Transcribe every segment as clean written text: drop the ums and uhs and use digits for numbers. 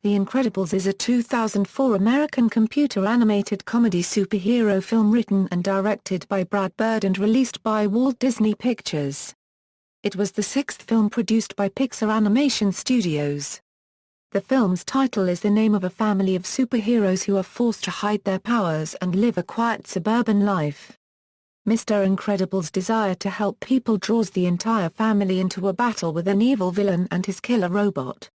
The Incredibles is a 2004 American computer-animated comedy superhero film written and directed by Brad Bird and released by Walt Disney Pictures. It was the sixth film produced by Pixar Animation Studios. The film's title is the name of a family of superheroes who are forced to hide their powers and live a quiet suburban life. Mr. Incredible's desire to help people draws the entire family into a battle with an evil villain and his killer robot.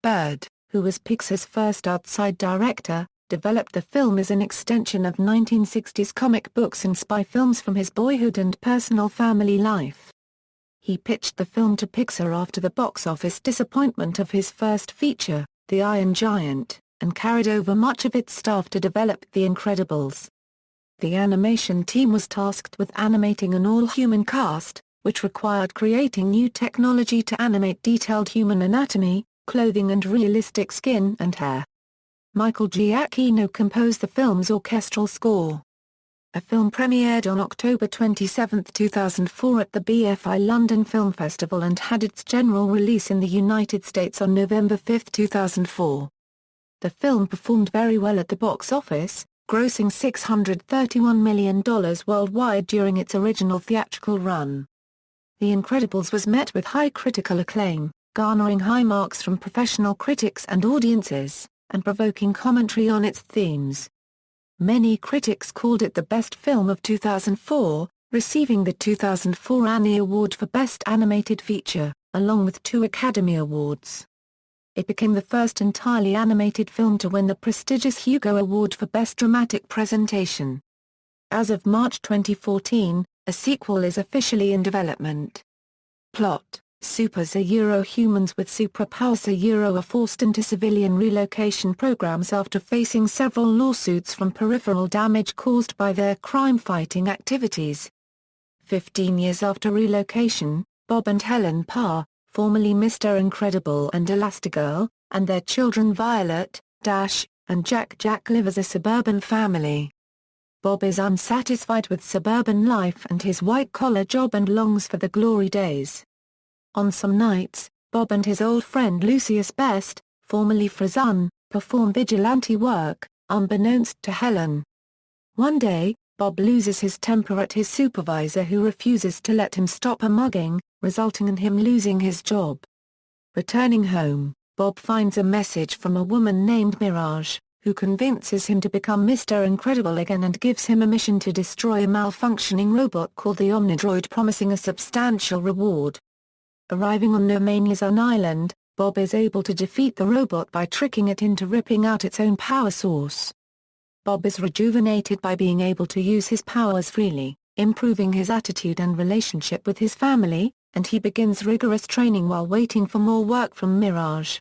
Bird, who was Pixar's first outside director, developed the film as an extension of 1960s comic books and spy films from his boyhood and personal family life. He pitched the film to Pixar after the box office disappointment of his first feature, The Iron Giant, and carried over much of its staff to develop The Incredibles. The animation team was tasked with animating an all-human cast, which required creating new technology to animate detailed human anatomy, clothing and realistic skin and hair. Michael Giacchino composed the film's orchestral score. The film premiered on October 27, 2004 at the BFI London Film Festival and had its general release in the United States on November 5, 2004. The film performed very well at the box office, grossing $631 million worldwide during its original theatrical run. The Incredibles was met with high critical acclaim, garnering high marks from professional critics and audiences, and provoking commentary on its themes. Many critics called it the best film of 2004, receiving the 2004 Annie Award for Best Animated Feature, along with 2 Academy Awards. It became the first entirely animated film to win the prestigious Hugo Award for Best Dramatic Presentation. As of March 2014, a sequel is officially in development. Plot: Supers humans with superpowers are forced into civilian relocation programs after facing several lawsuits from peripheral damage caused by their crime-fighting activities. 15 years after relocation, Bob and Helen Parr, formerly Mr. Incredible and Elastigirl, and their children Violet, Dash, and Jack live as a suburban family. Bob is unsatisfied with suburban life and his white-collar job and longs for the glory days. On some nights, Bob and his old friend Lucius Best, formerly Frazan, perform vigilante work, unbeknownst to Helen. One day, Bob loses his temper at his supervisor who refuses to let him stop a mugging, resulting in him losing his job. Returning home, Bob finds a message from a woman named Mirage, who convinces him to become Mr. Incredible again and gives him a mission to destroy a malfunctioning robot called the Omnidroid, promising a substantial reward. Arriving on No Man's Island, Bob is able to defeat the robot by tricking it into ripping out its own power source. Bob is rejuvenated by being able to use his powers freely, improving his attitude and relationship with his family, and he begins rigorous training while waiting for more work from Mirage.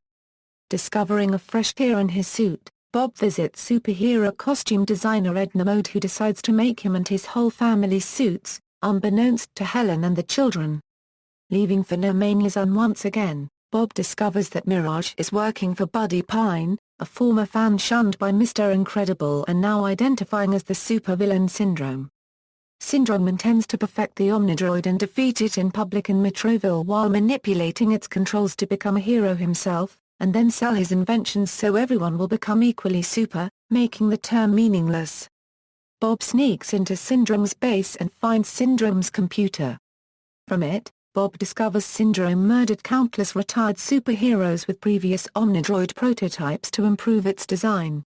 Discovering a fresh tear in his suit, Bob visits superhero costume designer Edna Mode, who decides to make him and his whole family's suits, unbeknownst to Helen and the children. Leaving for No Man's Island once again, Bob discovers that Mirage is working for Buddy Pine, a former fan shunned by Mr. Incredible and now identifying as the supervillain Syndrome. Syndrome intends to perfect the Omnidroid and defeat it in public in Metroville while manipulating its controls to become a hero himself, and then sell his inventions so everyone will become equally super, making the term meaningless. Bob sneaks into Syndrome's base and finds Syndrome's computer. From it, Bob discovers Syndrome murdered countless retired superheroes with previous Omnidroid prototypes to improve its design.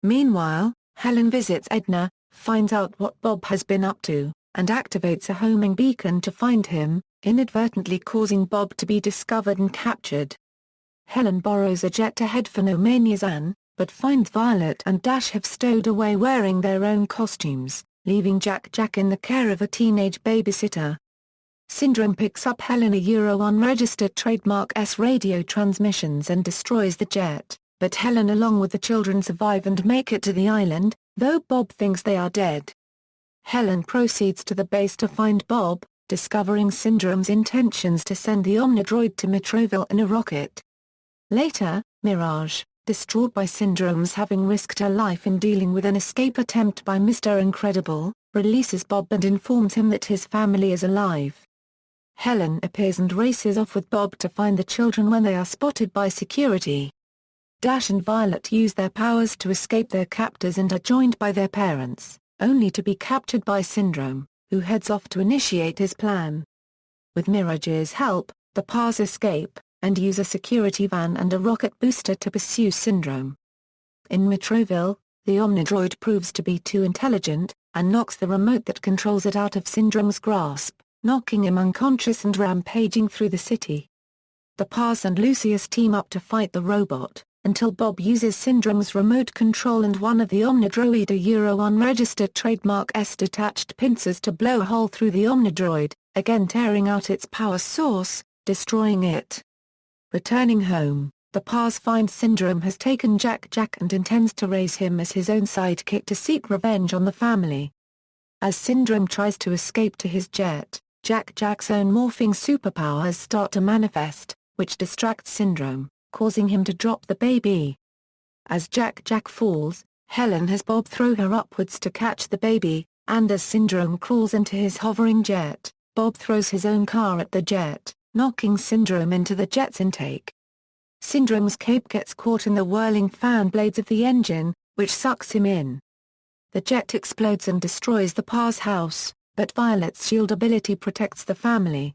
Meanwhile, Helen visits Edna, finds out what Bob has been up to, and activates a homing beacon to find him, inadvertently causing Bob to be discovered and captured. Helen borrows a jet to head for No Man's Island, but finds Violet and Dash have stowed away wearing their own costumes, leaving Jack in the care of a teenage babysitter. Syndrome picks up Helen unregistered trademark S radio transmissions and destroys the jet, but Helen along with the children survive and make it to the island, though Bob thinks they are dead. Helen proceeds to the base to find Bob, discovering Syndrome's intentions to send the Omnidroid to Metroville in a rocket. Later, Mirage, distraught by Syndrome's having risked her life in dealing with an escape attempt by Mr. Incredible, releases Bob and informs him that his family is alive. Helen appears and races off with Bob to find the children when they are spotted by security. Dash and Violet use their powers to escape their captors and are joined by their parents, only to be captured by Syndrome, who heads off to initiate his plan. With Mirage's help, the Pars escape, and use a security van and a rocket booster to pursue Syndrome. In Metroville, the Omnidroid proves to be too intelligent, and knocks the remote that controls it out of Syndrome's grasp, knocking him unconscious and rampaging through the city. The Pars and Lucius team up to fight the robot, until Bob uses Syndrome's remote control and one of the Omnidroid unregistered trademark S-detached pincers to blow a hole through the Omnidroid, again tearing out its power source, destroying it. Returning home, the Pars find Syndrome has taken Jack and intends to raise him as his own sidekick to seek revenge on the family. As Syndrome tries to escape to his jet, Jack's own morphing superpowers start to manifest, which distracts Syndrome, causing him to drop the baby. As Jack falls, Helen has Bob throw her upwards to catch the baby, and as Syndrome crawls into his hovering jet, Bob throws his own car at the jet, knocking Syndrome into the jet's intake. Syndrome's cape gets caught in the whirling fan blades of the engine, which sucks him in. The jet explodes and destroys the Pars house, but Violet's shield ability protects the family.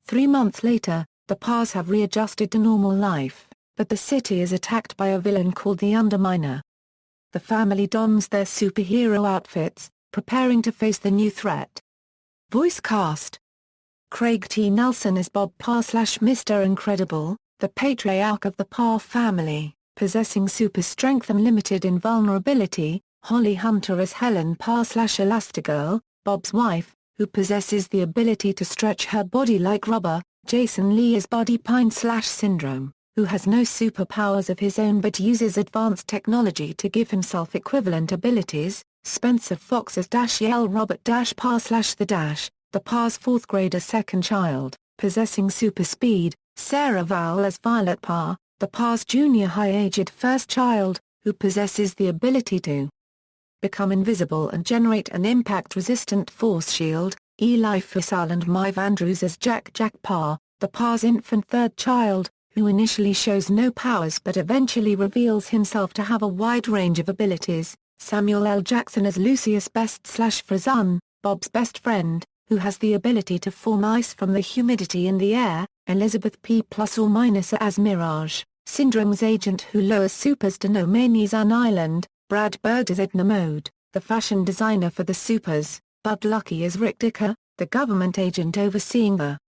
3 months later, the Pars have readjusted to normal life, but the city is attacked by a villain called the Underminer. The family dons their superhero outfits, preparing to face the new threat. Voice cast: Craig T. Nelson as Bob Parr/Mr. Incredible, the patriarch of the Parr family, possessing super strength and limited invulnerability. Holly Hunter as Helen Parr/Elastigirl, Bob's wife, who possesses the ability to stretch her body like rubber. Jason Lee as Buddy Pine/Syndrome, who has no superpowers of his own but uses advanced technology to give himself equivalent abilities. Spencer Fox as Dashiell Robert Parr/The Dash, the Parr's 4th grader second child, possessing super speed. Sarah Vowell as Violet Parr, the Parr's junior high-aged first child, who possesses the ability to become invisible and generate an impact-resistant force shield. Eli Fussell and Maeve Andrews as Jack Parr, the Parr's infant third child, who initially shows no powers but eventually reveals himself to have a wide range of abilities. Samuel L. Jackson as Lucius Best/Frazan, Bob's best friend, who has the ability to form ice from the humidity in the air. Elizabeth P. ± as Mirage, Syndrome's agent who lowers supers to No Man's Island. Brad Bird as Edna Mode, the fashion designer for the supers. Bud Lucky as Rick Dicker, the government agent overseeing the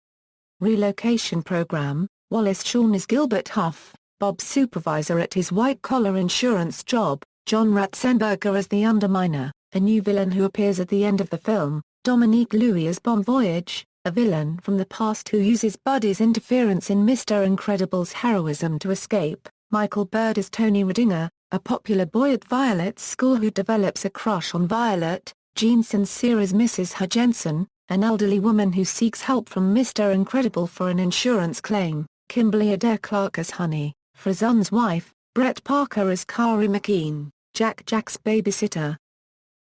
relocation program. Wallace Shawn as Gilbert Huff, Bob's supervisor at his white-collar insurance job. John Ratzenberger as the Underminer, a new villain who appears at the end of the film. Dominique Louis as Bon Voyage, a villain from the past who uses Buddy's interference in Mr. Incredible's heroism to escape. Michael Bird as Tony Redinger, a popular boy at Violet's school who develops a crush on Violet. Jean Sincere as Mrs. Hutchinson, an elderly woman who seeks help from Mr. Incredible for an insurance claim. Kimberly Adair Clark as Honey, Frazan's wife. Brett Parker as Kari McKean, Jack's babysitter.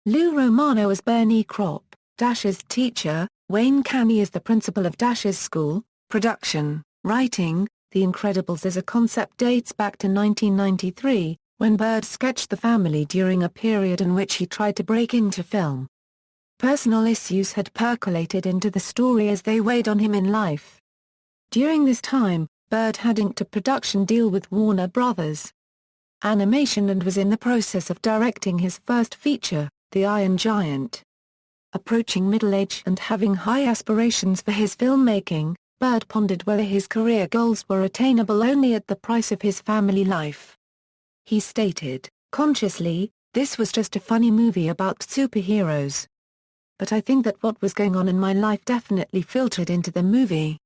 Lou Romano as Bernie Kropp, Dash's teacher. Wayne Canny as the principal of Dash's school. Production, writing. The Incredibles as a concept dates back to 1993, when Bird sketched the family during a period in which he tried to break into film. Personal issues had percolated into the story as they weighed on him in life. During this time, Bird had inked a production deal with Warner Brothers Animation and was in the process of directing his first feature, The Iron Giant. Approaching middle age and having high aspirations for his filmmaking, Bird pondered whether his career goals were attainable only at the price of his family life. He stated, consciously, "This was just a funny movie about superheroes. But I think that what was going on in my life definitely filtered into the movie."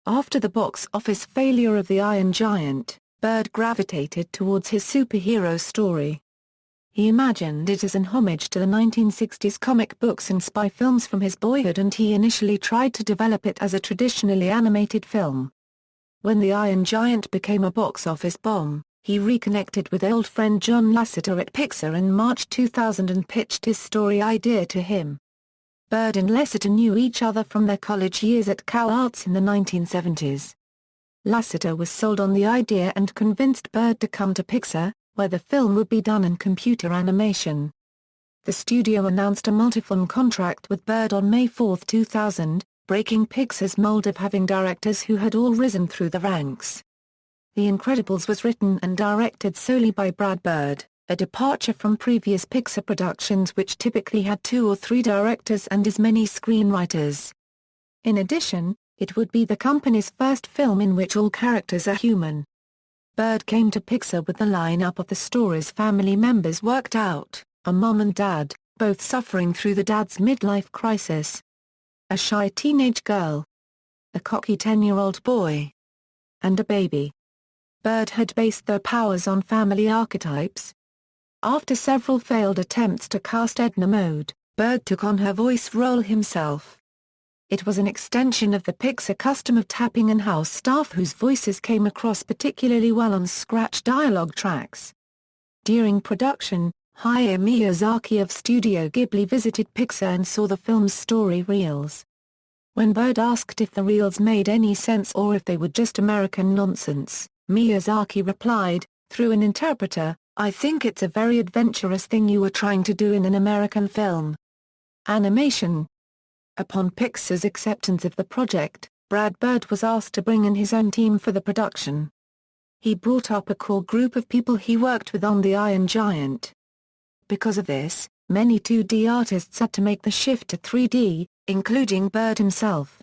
After the box office failure of The Iron Giant, Bird gravitated towards his superhero story. He imagined it as an homage to the 1960s comic books and spy films from his boyhood, and he initially tried to develop it as a traditionally animated film. When The Iron Giant became a box office bomb, he reconnected with old friend John Lasseter at Pixar in March 2000 and pitched his story idea to him. Bird and Lasseter knew each other from their college years at Cal Arts in the 1970s. Lasseter was sold on the idea and convinced Bird to come to Pixar, where the film would be done in computer animation. The studio announced a multi-film contract with Bird on May 4, 2000, breaking Pixar's mold of having directors who had all risen through the ranks. The Incredibles was written and directed solely by Brad Bird, a departure from previous Pixar productions which typically had 2 or 3 directors and as many screenwriters. In addition, it would be the company's first film in which all characters are human. Bird came to Pixar with the lineup of the story's family members worked out: a mom and dad, both suffering through the dad's midlife crisis, a shy teenage girl, a cocky 10-year-old boy, and a baby. Bird had based their powers on family archetypes. After several failed attempts to cast Edna Mode, Bird took on her voice role himself. It was an extension of the Pixar custom of tapping in-house staff whose voices came across particularly well on scratch dialogue tracks. During production, Hayao Miyazaki of Studio Ghibli visited Pixar and saw the film's story reels. When Bird asked if the reels made any sense or if they were just American nonsense, Miyazaki replied, through an interpreter, "I think it's a very adventurous thing you were trying to do in an American film." Animation. Upon Pixar's acceptance of the project, Brad Bird was asked to bring in his own team for the production. He brought up a core group of people he worked with on the Iron Giant. Because of this, many 2D artists had to make the shift to 3D, including Bird himself.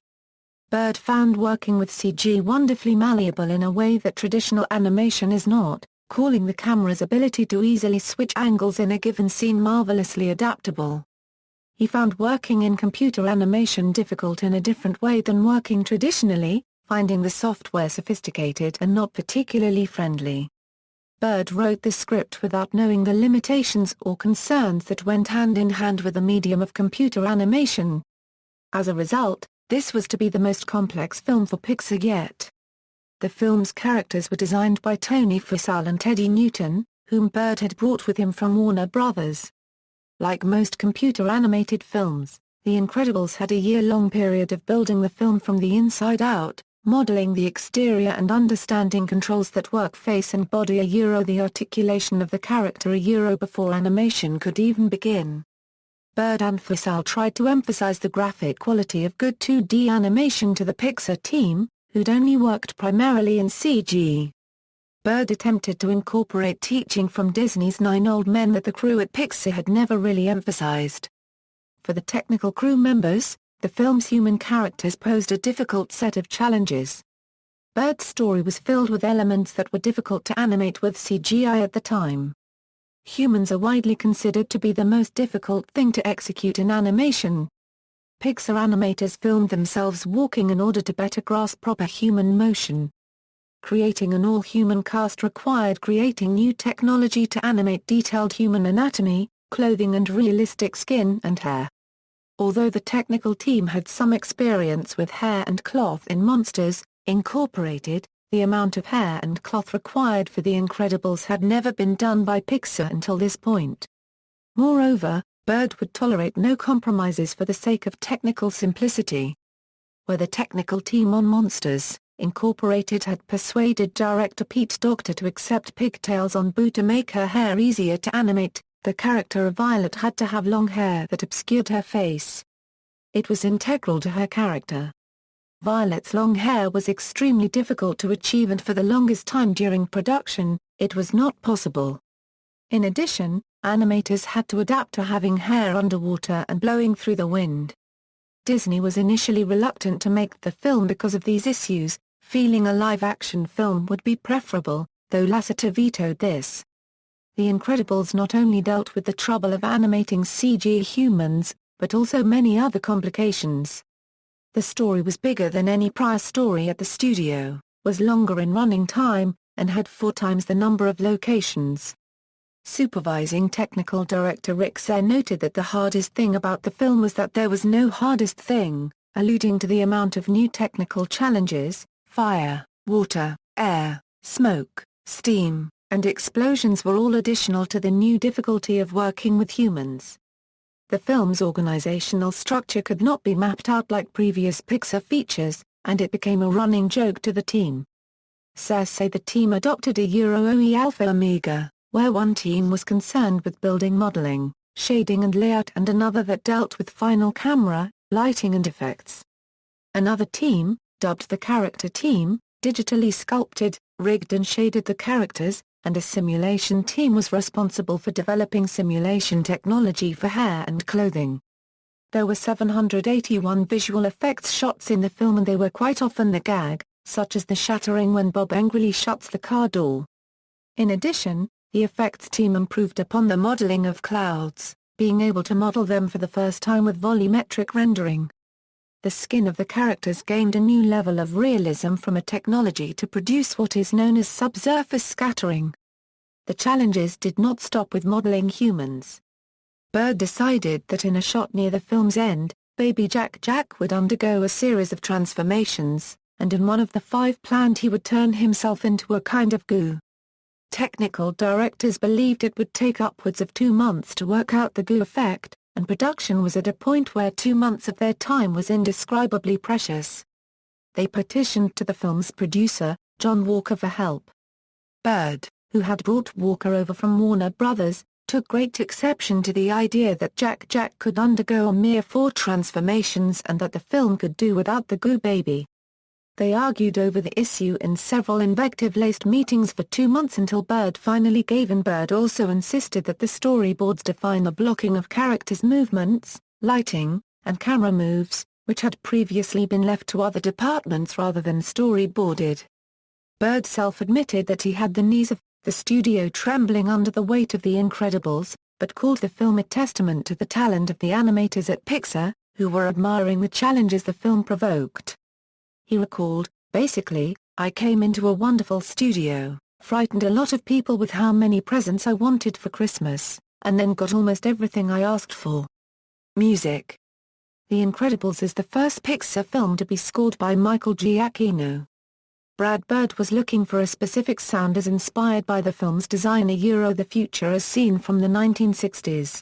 Bird found working with CG wonderfully malleable in a way that traditional animation is not, calling the camera's ability to easily switch angles in a given scene marvelously adaptable. He found working in computer animation difficult in a different way than working traditionally, finding the software sophisticated and not particularly friendly. Bird wrote the script without knowing the limitations or concerns that went hand in hand with the medium of computer animation. As a result, this was to be the most complex film for Pixar yet. The film's characters were designed by Tony Frisell and Teddy Newton, whom Bird had brought with him from Warner Brothers. Like most computer-animated films, The Incredibles had a year-long period of building the film from the inside out, modeling the exterior and understanding controls that work face and body the articulation of the character before animation could even begin. Bird and Frisell tried to emphasize the graphic quality of good 2D animation to the Pixar team, who'd only worked primarily in CG. Bird attempted to incorporate teaching from Disney's 9 Old Men that the crew at Pixar had never really emphasized. For the technical crew members, the film's human characters posed a difficult set of challenges. Bird's story was filled with elements that were difficult to animate with CGI at the time. Humans are widely considered to be the most difficult thing to execute in animation. Pixar animators filmed themselves walking in order to better grasp proper human motion. Creating an all-human cast required creating new technology to animate detailed human anatomy, clothing and realistic skin and hair. Although the technical team had some experience with hair and cloth in Monsters, Incorporated, the amount of hair and cloth required for The Incredibles had never been done by Pixar until this point. Moreover, Bird would tolerate no compromises for the sake of technical simplicity. Where the technical team on Monsters, Incorporated had persuaded director Pete Docter to accept pigtails on Boo to make her hair easier to animate, the character of Violet had to have long hair that obscured her face. It was integral to her character. Violet's long hair was extremely difficult to achieve and for the longest time during production, it was not possible. In addition, animators had to adapt to having hair underwater and blowing through the wind. Disney was initially reluctant to make the film because of these issues, feeling a live-action film would be preferable, though Lasseter vetoed this. The Incredibles not only dealt with the trouble of animating CG humans, but also many other complications. The story was bigger than any prior story at the studio, was longer in running time, and had 4 times the number of locations. Supervising technical director Rick Sayre noted that the hardest thing about the film was that there was no hardest thing, alluding to the amount of new technical challenges: fire, water, air, smoke, steam, and explosions were all additional to the new difficulty of working with humans. The film's organizational structure could not be mapped out like previous Pixar features, and it became a running joke to the team. say the team adopted a Euro OE Alpha Omega, where one team was concerned with building modeling, shading and layout, and another that dealt with final camera, lighting and effects. Another team, dubbed the character team, digitally sculpted, rigged and shaded the characters, and a simulation team was responsible for developing simulation technology for hair and clothing. There were 781 visual effects shots in the film, and they were quite often the gag, such as the shattering when Bob angrily shuts the car door. In addition, the effects team improved upon the modeling of clouds, being able to model them for the first time with volumetric rendering. The skin of the characters gained a new level of realism from a technology to produce what is known as subsurface scattering. The challenges did not stop with modeling humans. Bird decided that in a shot near the film's end, baby Jack would undergo a series of transformations, and in one of the 5 planned he would turn himself into a kind of goo. Technical directors believed it would take upwards of 2 months to work out the goo effect, and production was at a point where 2 months of their time was indescribably precious. They petitioned to the film's producer, John Walker, for help. Bird, who had brought Walker over from Warner Brothers, took great exception to the idea that Jack could undergo a mere 4 transformations and that the film could do without the goo baby. They argued over the issue in several invective-laced meetings for 2 months until Bird finally gave in. Bird also insisted that the storyboards define the blocking of characters' movements, lighting, and camera moves, which had previously been left to other departments rather than storyboarded. Bird self-admitted that he had the knees of the studio trembling under the weight of The Incredibles, but called the film a testament to the talent of the animators at Pixar, who were admiring the challenges the film provoked. He recalled, "Basically, I came into a wonderful studio, frightened a lot of people with how many presents I wanted for Christmas, and then got almost everything I asked for." Music. The Incredibles is the first Pixar film to be scored by Michael Giacchino. Brad Bird was looking for a specific sound as inspired by the film's design, the future as seen from the 1960s.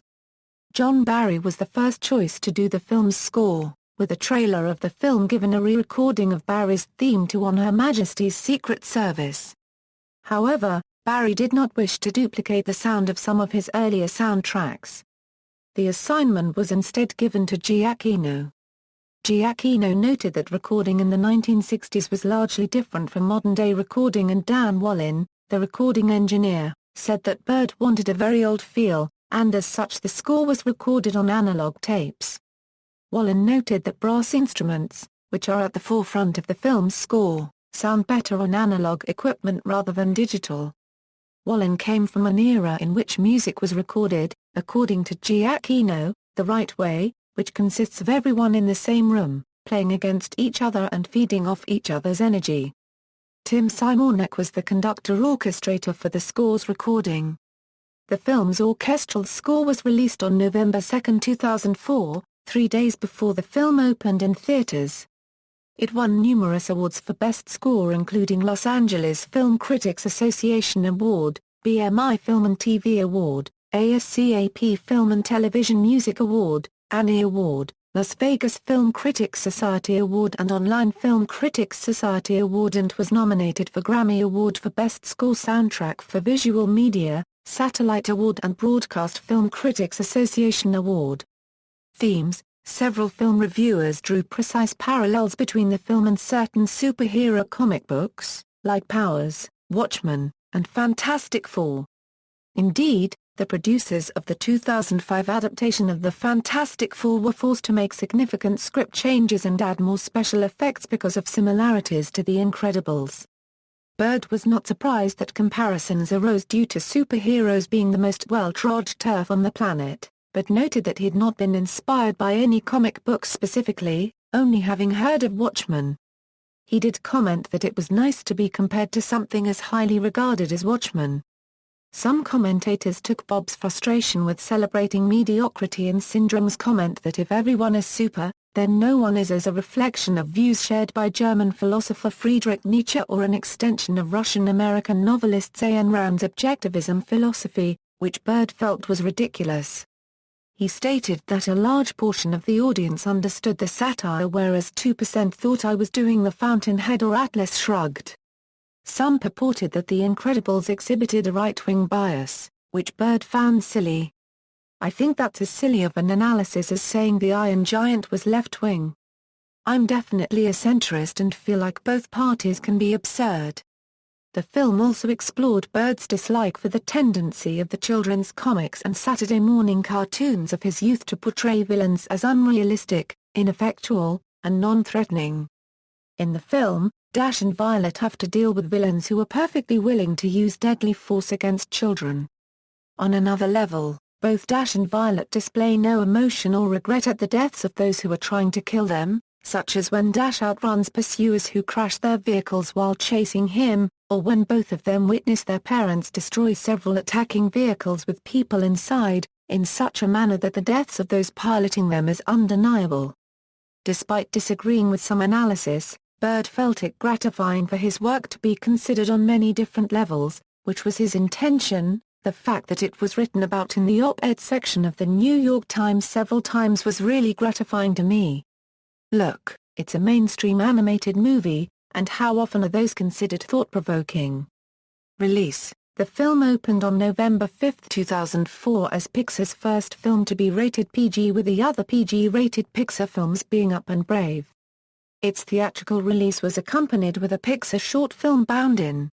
John Barry was the first choice to do the film's score, with a trailer of the film given a re-recording of Barry's theme to On Her Majesty's Secret Service. However, Barry did not wish to duplicate the sound of some of his earlier soundtracks. The assignment was instead given to Giacchino. Giacchino noted that recording in the 1960s was largely different from modern-day recording, and Dan Wallin, the recording engineer, said that Bird wanted a very old feel, and as such the score was recorded on analog tapes. Wallin noted that brass instruments, which are at the forefront of the film's score, sound better on analog equipment rather than digital. Wallin came from an era in which music was recorded, according to Giacchino, the right way, which consists of everyone in the same room, playing against each other and feeding off each other's energy. Tim Simonek was the conductor-orchestrator for the score's recording. The film's orchestral score was released on November 2, 2004, 3 days before the film opened in theaters. It won numerous awards for Best Score, including Los Angeles Film Critics Association Award, BMI Film and TV Award, ASCAP Film and Television Music Award, Annie Award, Las Vegas Film Critics Society Award and Online Film Critics Society Award, and was nominated for Grammy Award for Best Score Soundtrack for Visual Media, Satellite Award and Broadcast Film Critics Association Award. Themes. Several film reviewers drew precise parallels between the film and certain superhero comic books, like Powers, Watchmen, and Fantastic Four. Indeed, the producers of the 2005 adaptation of the Fantastic Four were forced to make significant script changes and add more special effects because of similarities to The Incredibles. Bird was not surprised that comparisons arose due to superheroes being the most well-trod turf on the planet, but noted that he had not been inspired by any comic books specifically, only having heard of Watchmen. He did comment that it was nice to be compared to something as highly regarded as Watchmen. Some commentators took Bob's frustration with celebrating mediocrity and Syndrome's comment that if everyone is super, then no one is, as a reflection of views shared by German philosopher Friedrich Nietzsche or an extension of Russian-American novelist Ayn Rand's objectivism philosophy, which Bird felt was ridiculous. He stated that a large portion of the audience understood the satire, whereas 2% thought I was doing the Fountainhead or Atlas Shrugged. Some purported that The Incredibles exhibited a right-wing bias, which Bird found silly. I think that's as silly of an analysis as saying the Iron Giant was left-wing. I'm definitely a centrist and feel like both parties can be absurd. The film also explored Bird's dislike for the tendency of the children's comics and Saturday morning cartoons of his youth to portray villains as unrealistic, ineffectual, and non-threatening. In the film, Dash and Violet have to deal with villains who are perfectly willing to use deadly force against children. On another level, both Dash and Violet display no emotion or regret at the deaths of those who are trying to kill them, such as when Dash outruns pursuers who crash their vehicles while chasing him, or when both of them witness their parents destroy several attacking vehicles with people inside, in such a manner that the deaths of those piloting them is undeniable. Despite disagreeing with some analysis, Bird felt it gratifying for his work to be considered on many different levels, which was his intention. The fact that it was written about in the op-ed section of the New York Times several times was really gratifying to me. Look, it's a mainstream animated movie, and how often are those considered thought-provoking? Release: the film opened on November 5, 2004 as Pixar's first film to be rated PG, with the other PG-rated Pixar films being Up and Brave. Its theatrical release was accompanied with a Pixar short film Bound In.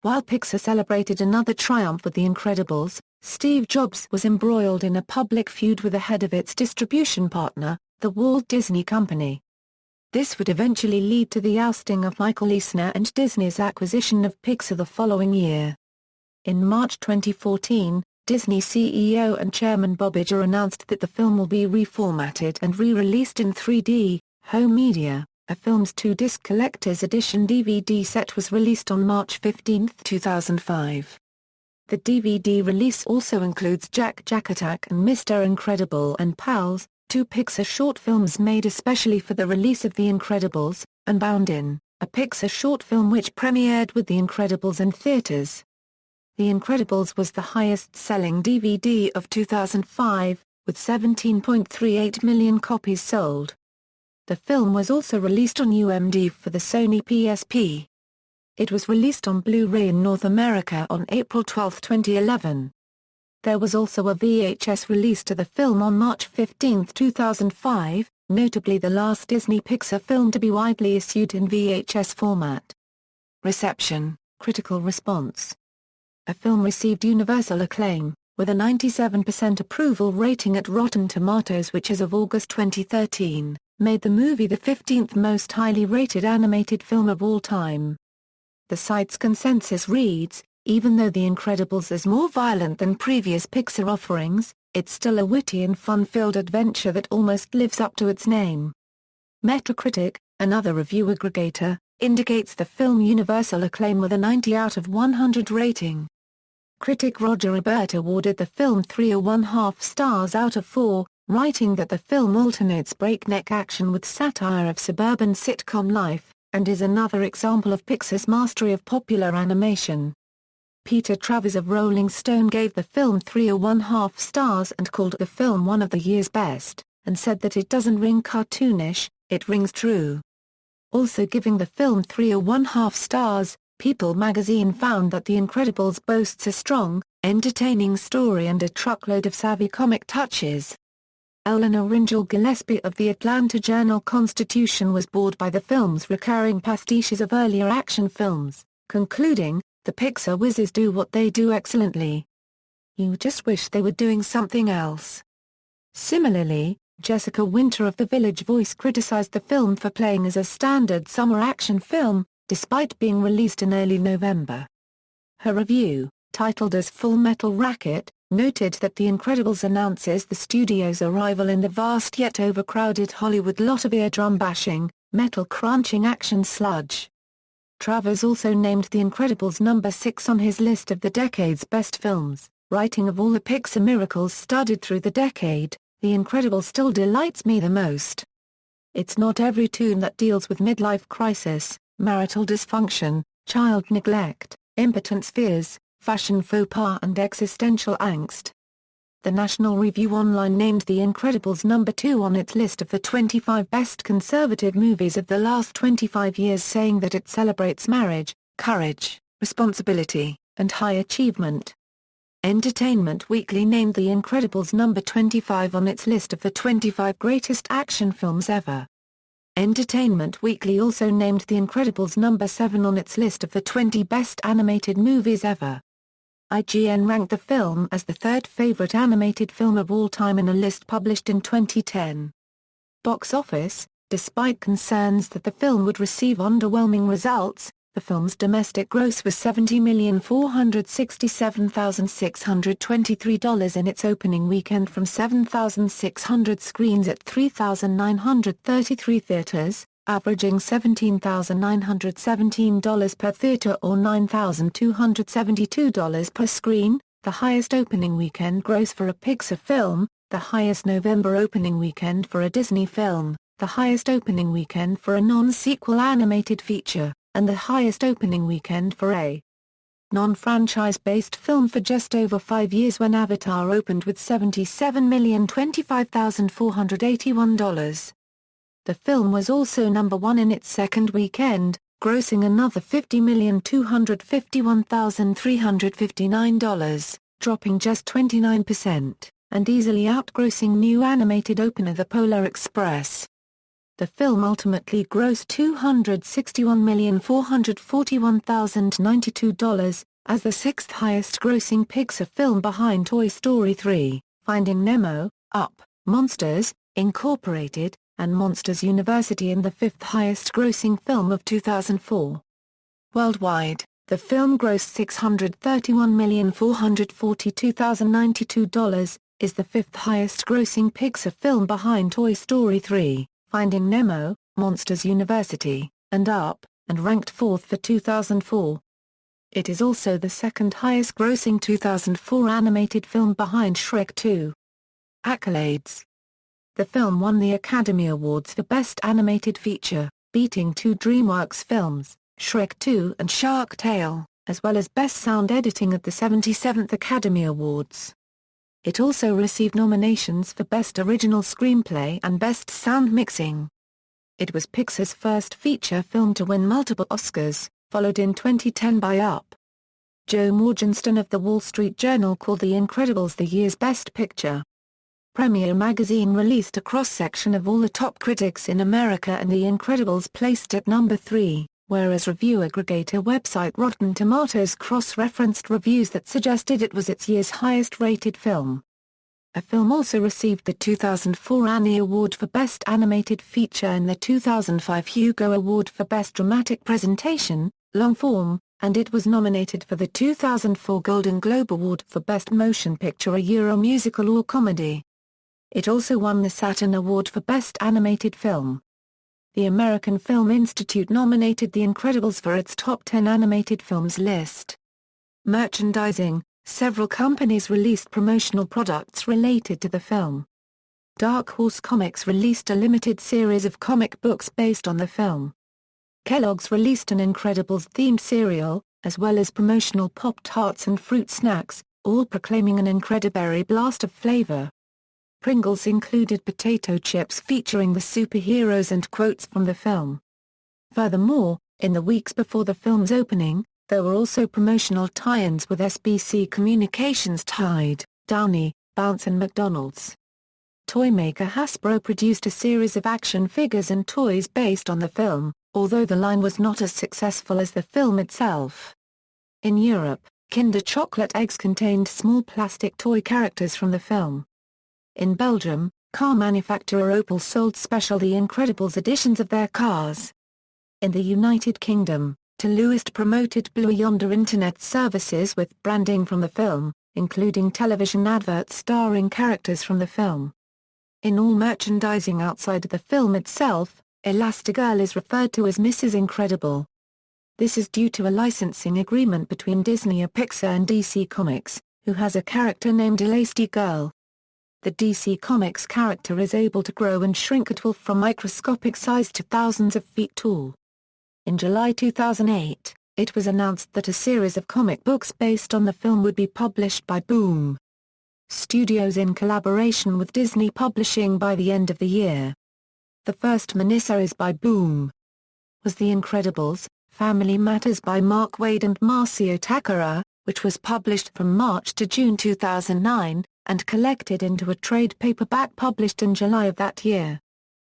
While Pixar celebrated another triumph with The Incredibles, Steve Jobs was embroiled in a public feud with the head of its distribution partner, the Walt Disney Company. This would eventually lead to the ousting of Michael Eisner and Disney's acquisition of Pixar the following year. In March 2014, Disney CEO and Chairman Bob Iger announced that the film will be reformatted and re-released in 3D, home media. A film's 2-disc collector's edition DVD set was released on March 15, 2005. The DVD release also includes Jack Attack and Mr. Incredible and Pals, 2 Pixar short films made especially for the release of The Incredibles, and Bound In, a Pixar short film which premiered with The Incredibles in theaters. The Incredibles was the highest-selling DVD of 2005, with 17.38 million copies sold. The film was also released on UMD for the Sony PSP. It was released on Blu-ray in North America on April 12, 2011. There was also a VHS release to the film on March 15, 2005, notably the last Disney Pixar film to be widely issued in VHS format. Reception, critical response. The film received universal acclaim, with a 97% approval rating at Rotten Tomatoes, which as of August 2013, made the movie the 15th most highly rated animated film of all time. The site's consensus reads, "Even though The Incredibles is more violent than previous Pixar offerings, it's still a witty and fun-filled adventure that almost lives up to its name." Metacritic, another review aggregator, indicates the film universal acclaim with a 90 out of 100 rating. Critic Roger Ebert awarded the film 3.5 stars out of 4, writing that the film alternates breakneck action with satire of suburban sitcom life, and is another example of Pixar's mastery of popular animation. Peter Travers of Rolling Stone gave the film 3.5 stars and called the film one of the year's best, and said that it doesn't ring cartoonish, it rings true. Also giving the film 3.5 stars, People magazine found that The Incredibles boasts a strong, entertaining story and a truckload of savvy comic touches. Eleanor Ringel Gillespie of the Atlanta Journal-Constitution was bored by the film's recurring pastiches of earlier action films, concluding, "The Pixar whizzes do what they do excellently. You just wish they were doing something else." Similarly, Jessica Winter of The Village Voice criticized the film for playing as a standard summer action film, despite being released in early November. Her review, titled as Full Metal Racket, noted that The Incredibles announces the studio's arrival in the vast yet overcrowded Hollywood lot of eardrum-bashing, metal-crunching action sludge. Travers also named The Incredibles number 6 on his list of the decade's best films, writing, "Of all the Pixar miracles studied through the decade, The Incredibles still delights me the most. It's not every tune that deals with midlife crisis, marital dysfunction, child neglect, impotence fears, fashion faux pas and existential angst." The National Review Online named The Incredibles number 2 on its list of the 25 best conservative movies of the last 25 years, saying that it celebrates marriage, courage, responsibility, and high achievement. Entertainment Weekly named The Incredibles number 25 on its list of the 25 greatest action films ever. Entertainment Weekly also named The Incredibles number 7 on its list of the 20 best animated movies ever. IGN ranked the film as the third favorite animated film of all time in a list published in 2010. Box office. Despite concerns that the film would receive underwhelming results, the film's domestic gross was $70,467,623 in its opening weekend from 7,600 screens at 3,933 theaters, averaging $17,917 per theater or $9,272 per screen, the highest opening weekend gross for a Pixar film, the highest November opening weekend for a Disney film, the highest opening weekend for a non-sequel animated feature, and the highest opening weekend for a non-franchise-based film for just over 5 years when Avatar opened with $77,025,481. The film was also number 1 in its second weekend, grossing another $50,251,359, dropping just 29%, and easily outgrossing new animated opener The Polar Express. The film ultimately grossed $261,441,092, as the sixth highest-grossing Pixar film behind Toy Story 3, Finding Nemo, Up, Monsters, Incorporated, and Monsters University, and the fifth highest-grossing film of 2004. Worldwide, the film grossed $631,442,092, is the fifth highest-grossing Pixar film behind Toy Story 3, Finding Nemo, Monsters University, and Up, and ranked fourth for 2004. It is also the second highest-grossing 2004 animated film behind Shrek 2. Accolades. The film won the Academy Awards for Best Animated Feature, beating two DreamWorks films, Shrek 2 and Shark Tale, as well as Best Sound Editing at the 77th Academy Awards. It also received nominations for Best Original Screenplay and Best Sound Mixing. It was Pixar's first feature film to win multiple Oscars, followed in 2010 by Up. Joe Morgenstern of The Wall Street Journal called The Incredibles the year's best picture. Premiere Magazine released a cross-section of all the top critics in America, and The Incredibles placed at number 3, whereas review aggregator website Rotten Tomatoes cross-referenced reviews that suggested it was its year's highest-rated film. The film also received the 2004 Annie Award for Best Animated Feature and the 2005 Hugo Award for Best Dramatic Presentation, Long Form, and it was nominated for the 2004 Golden Globe Award for Best Motion Picture, a Euro Musical or Comedy. It also won the Saturn Award for Best Animated Film. The American Film Institute nominated The Incredibles for its top 10 animated films list. Merchandising. Several companies released promotional products related to the film. Dark Horse Comics released a limited series of comic books based on the film. Kellogg's released an Incredibles-themed cereal, as well as promotional Pop-Tarts and fruit snacks, all proclaiming an Incrediberry blast of flavor. Pringles included potato chips featuring the superheroes and quotes from the film. Furthermore, in the weeks before the film's opening, there were also promotional tie-ins with SBC Communications, Tide, Downy, Bounce and McDonald's. Toymaker Hasbro produced a series of action figures and toys based on the film, although the line was not as successful as the film itself. In Europe, Kinder chocolate eggs contained small plastic toy characters from the film. In Belgium, car manufacturer Opel sold special The Incredibles editions of their cars. In the United Kingdom, Toluist promoted Blue Yonder internet services with branding from the film, including television adverts starring characters from the film. In all merchandising outside of the film itself, Elastigirl is referred to as Mrs. Incredible. This is due to a licensing agreement between Disney, Pixar and DC Comics, who has a character named Elastigirl. The DC Comics character is able to grow and shrink at will from microscopic size to thousands of feet tall. In July 2008, it was announced that a series of comic books based on the film would be published by Boom Studios in collaboration with Disney Publishing by the end of the year. The first miniseries by Boom was The Incredibles, Family Matters by Mark Waid and Marcio Takara, which was published from March to June 2009, and collected into a trade paperback published in July of that year.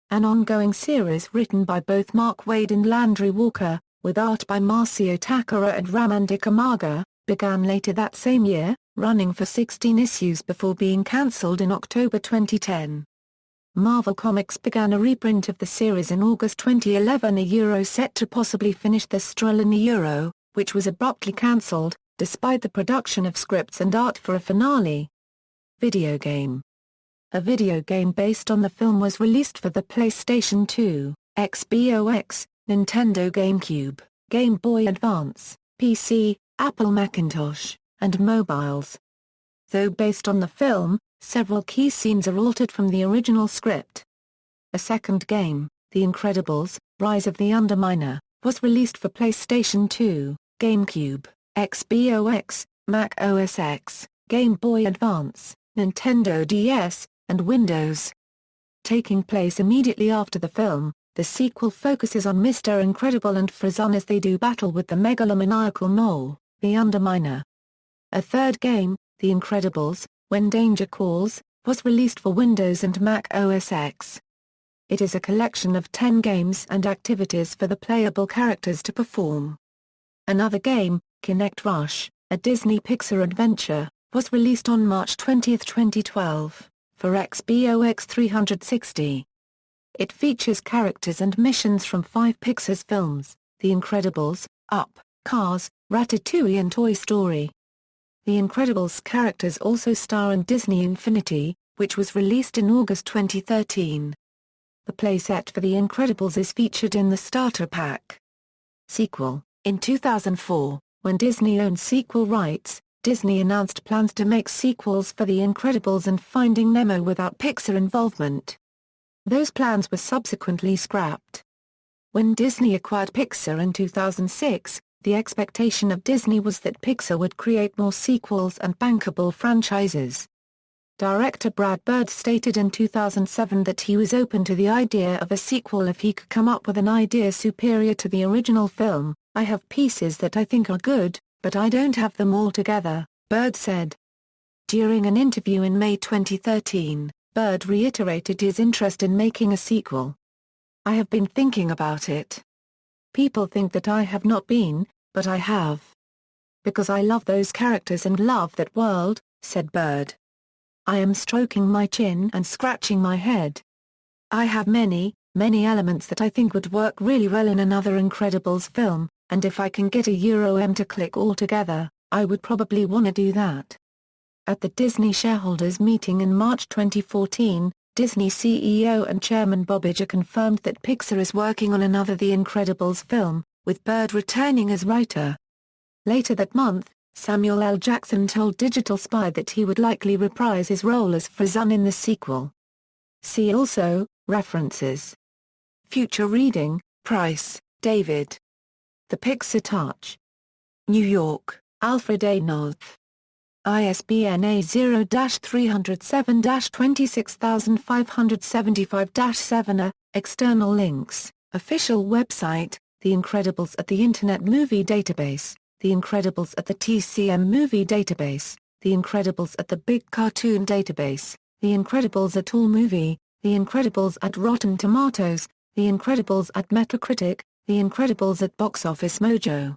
An ongoing series written by both Mark Waid and Landry Walker, with art by Marcio Takara and Ramandik Amaga, began later that same year, running for 16 issues before being cancelled in October 2010. Marvel Comics began a reprint of the series in August 2011, set to possibly finish the Stroll in the Euro, which was abruptly cancelled, despite the production of scripts and art for a finale. Video game. A video game based on the film was released for the PlayStation 2, Xbox, Nintendo GameCube, Game Boy Advance, PC, Apple Macintosh, and mobiles. Though based on the film, several key scenes are altered from the original script. A second game, The Incredibles, Rise of the Underminer, was released for PlayStation 2, GameCube, Xbox, Mac OS X, Game Boy Advance, Nintendo DS, and Windows. Taking place immediately after the film, the sequel focuses on Mr. Incredible and Frozone as they do battle with the megalomaniacal mole, the Underminer. A third game, The Incredibles, When Danger Calls, was released for Windows and Mac OS X. It is a collection of 10 games and activities for the playable characters to perform. Another game, Kinect Rush, a Disney Pixar adventure, was released on March 20, 2012, for Xbox 360. It features characters and missions from 5 Pixar's films, The Incredibles, Up, Cars, Ratatouille and Toy Story. The Incredibles characters also star in Disney Infinity, which was released in August 2013. The playset for The Incredibles is featured in the starter pack. Sequel. In 2004, when Disney owned sequel rights, Disney announced plans to make sequels for The Incredibles and Finding Nemo without Pixar involvement. Those plans were subsequently scrapped. When Disney acquired Pixar in 2006, the expectation of Disney was that Pixar would create more sequels and bankable franchises. Director Brad Bird stated in 2007 that he was open to the idea of a sequel if he could come up with an idea superior to the original film. "I have pieces that I think are good, but I don't have them all together," Bird said. During an interview in May 2013, Bird reiterated his interest in making a sequel. "I have been thinking about it. People think that I have not been, but I have. Because I love those characters and love that world," said Bird. "I am stroking my chin and scratching my head. I have many elements that I think would work really well in another Incredibles film, and if I can get a Euro-M to click all together, I would probably want to do that." At the Disney shareholders meeting in March 2014, Disney CEO and Chairman Bob Iger confirmed that Pixar is working on another The Incredibles film, with Bird returning as writer. Later that month, Samuel L. Jackson told Digital Spy that he would likely reprise his role as Frozone in the sequel. See also, references. Future reading, Price, David. The Pixar Touch. New York, Alfred A. Knopf. ISBN A0-307-26575-7. External links, official website, The Incredibles at the Internet Movie Database, The Incredibles at the TCM Movie Database, The Incredibles at the Big Cartoon Database, The Incredibles at AllMovie, The Incredibles at Rotten Tomatoes, The Incredibles at Metacritic, The Incredibles at Box Office Mojo.